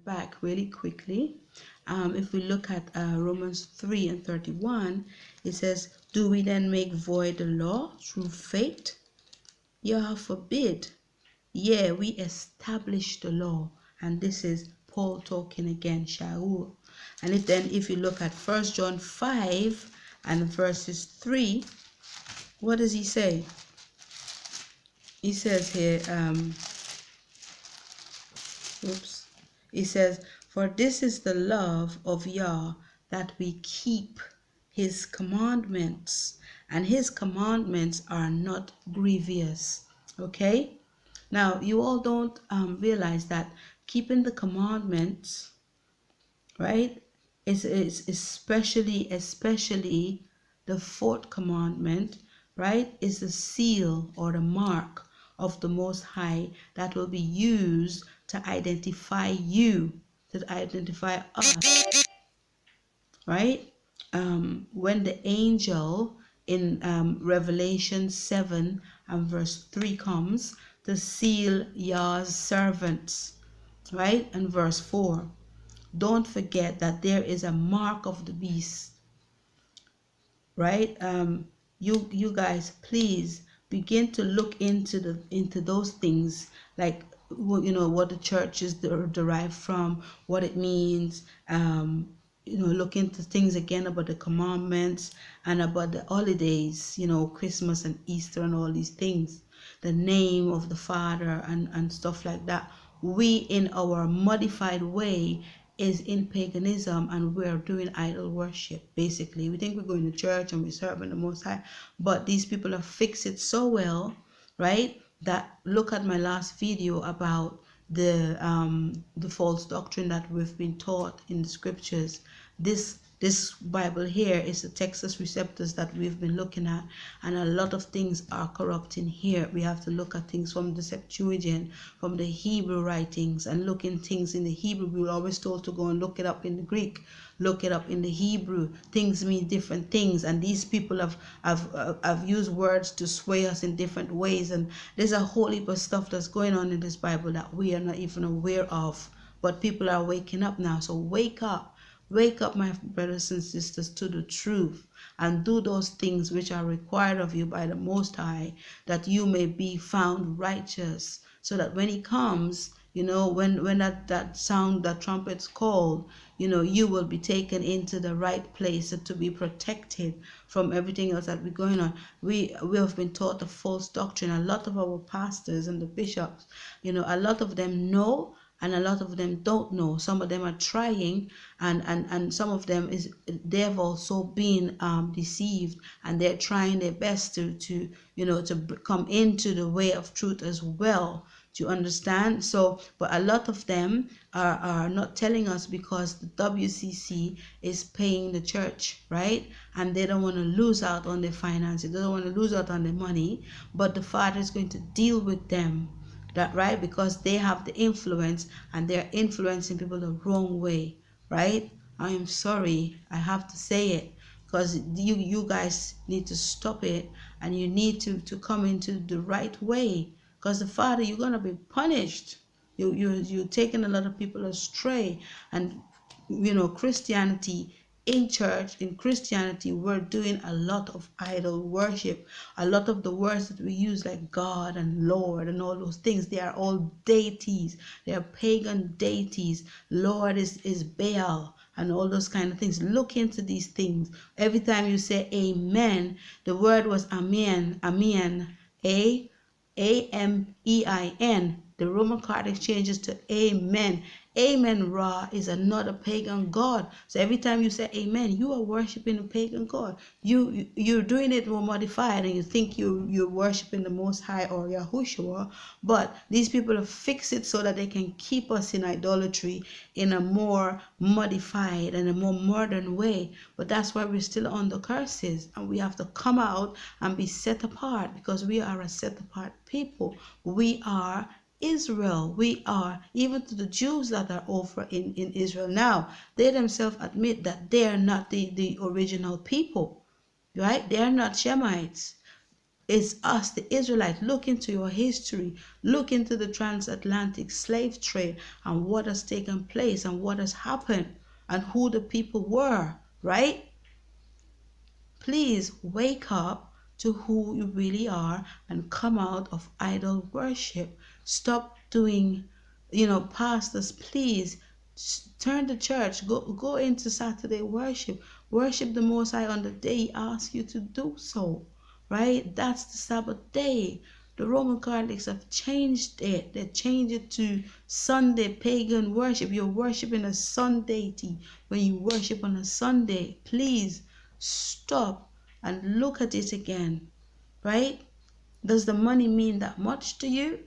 back really quickly, if we look at Romans 3:31, it says, do we then make void the law through faith? Yah forbid. Yeah, we establish the law. And this is Paul talking again, Shaul. And if you look at 1 John 5 and verses 3, what does he say? He says here, he says, for this is the love of Yah, that we keep his commandments, and his commandments are not grievous. Okay? Now, you all don't realize that keeping the commandments, right, is especially the fourth commandment, right, is the seal or the mark of the Most High that will be used to identify you, to identify us, right? When the angel in Revelation 7 and verse 3 comes to seal Yah's servants, right? And verse 4, don't forget that there is a mark of the beast, right? You guys, please begin to look into those things, like what the church is derived from, what it means. Look into things again about the commandments and about the holidays, Christmas and Easter and all these things, the name of the Father and stuff like that. We, in our modified way, is in paganism, and we're doing idol worship. Basically, we think we're going to church and we're serving the Most High, but these people have fixed it so well, right, that look at my last video about the false doctrine that we've been taught in the scriptures. This Bible here is the Texas Receptors that we've been looking at, and a lot of things are corrupt in here. We have to look at things from the Septuagint, from the Hebrew writings, and look in things in the Hebrew. We were always told to go and look it up in the Greek, look it up in the Hebrew. Things mean different things, and these people have used words to sway us in different ways, and there's a whole heap of stuff that's going on in this Bible that we are not even aware of, but people are waking up now. So wake up. Wake up, my brothers and sisters, to the truth, and do those things which are required of you by the Most High, that you may be found righteous, so that when he comes, when that sound, that trumpet's called, you will be taken into the right place to be protected from everything else that be going on. We have been taught a false doctrine. A lot of our pastors and the bishops, a lot of them know, and a lot of them don't know. Some of them are trying, and some of them they've also been deceived, and they're trying their best to come into the way of truth as well. Do you understand? So, but a lot of them are not telling us because the WCC is paying the church, right? And they don't want to lose out on their finances. They don't want to lose out on their money, but the Father is going to deal with them. That, right? Because they have the influence, and they're influencing people the wrong way, right? I am sorry, I have to say it, because you guys need to stop it, and you need to come into the right way, because the Father, you're gonna be punished. You're taking a lot of people astray, and Christianity. In Christianity, we're doing a lot of idol worship. A lot of the words that we use, like God and Lord and all those things, they are all deities. They are pagan deities. Lord is Baal and all those kind of things. Look into these things. Every time you say amen, the word was amen, A-M-E-I-N. The Roman Catholic changes to amen. Amen Ra is another pagan god. So every time you say amen, you are worshiping a pagan god. You're doing it more modified, and you think you're worshiping the Most High or Yahushua, but these people have fixed it so that they can keep us in idolatry in a more modified and a more modern way. But that's why we're still under curses, and we have to come out and be set apart, because we are a set apart people. We are Israel. We are, even to the Jews that are over in Israel now, they themselves admit that they are not the original people, right? They are not Shemites. It's us, the Israelites. Look into your history. Look into the transatlantic slave trade and what has taken place and what has happened and who the people were, right? Please wake up to who you really are and come out of idol worship. Stop doing, pastors, please turn to church. Go into Saturday worship. Worship the Most High on the day He asks you to do so, right? That's the Sabbath day. The Roman Catholics have changed it. They changed it to Sunday pagan worship. You're worshiping a Sunday when you worship on a Sunday. Please stop and look at it again, right? Does the money mean that much to you?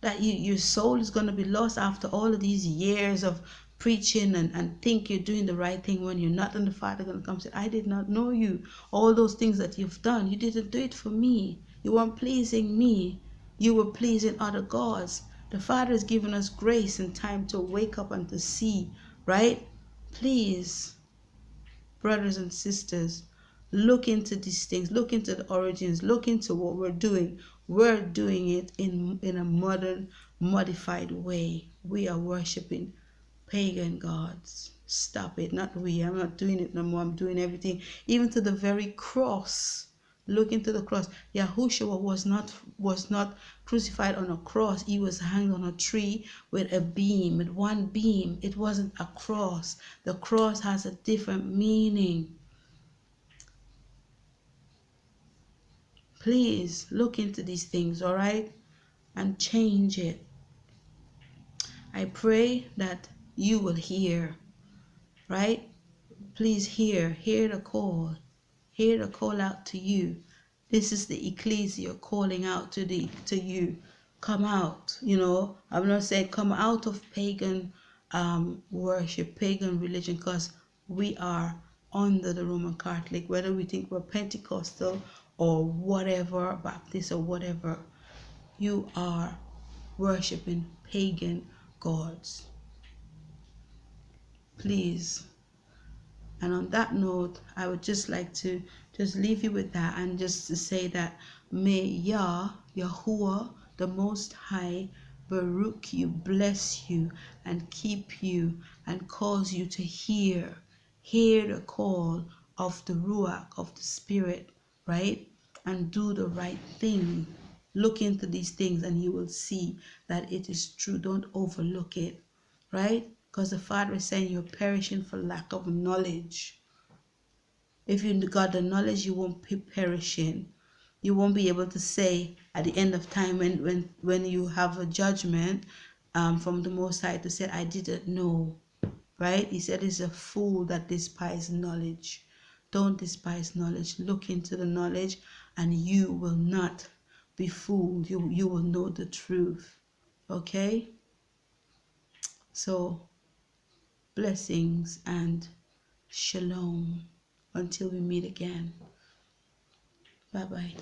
That your soul is going to be lost after all of these years of preaching and think you're doing the right thing when you're not, and the Father going to come and say, I did not know you. All those things that you've done, you didn't do it for me. You weren't pleasing me. You were pleasing other gods. The Father has given us grace and time to wake up and to see, right? Please, brothers and sisters, look into these things, look into the origins, look into what we're doing. We're doing it in a modern, modified way. We are worshiping pagan gods. Stop it. Not we. I'm not doing it no more. I'm doing everything, even to the very cross. Look into the cross. Yahushua was not crucified on a cross. He was hanged on a tree with a beam, with one beam. It wasn't a cross. The cross has a different meaning. Please look into these things, all right? And change it. I pray that you will hear, right? Please hear the call. Hear the call out to you. This is the ecclesia calling out to you. Come out. I'm not saying come out of pagan worship, pagan religion, because we are under the Roman Catholic, whether we think we're Pentecostal or whatever, Baptist or whatever. You are worshiping pagan gods. Please. And on that note, I would just like to just leave you with that, and just to say that may Yahuwah, the Most High, Baruch you, bless you, and keep you, and cause you to hear the call of the Ruach, of the Spirit, right? And do the right thing. Look into these things and you will see that it is true. Don't overlook it, right? Because the Father is saying you're perishing for lack of knowledge. If you got the knowledge, you won't be perishing. You won't be able to say at the end of time when you have a judgment from the Most High to say, I didn't know, right? He said it's a fool that despises knowledge. Don't despise knowledge. Look into the knowledge and you will not be fooled. You will know the truth. Okay? So, blessings and shalom until we meet again. Bye-bye.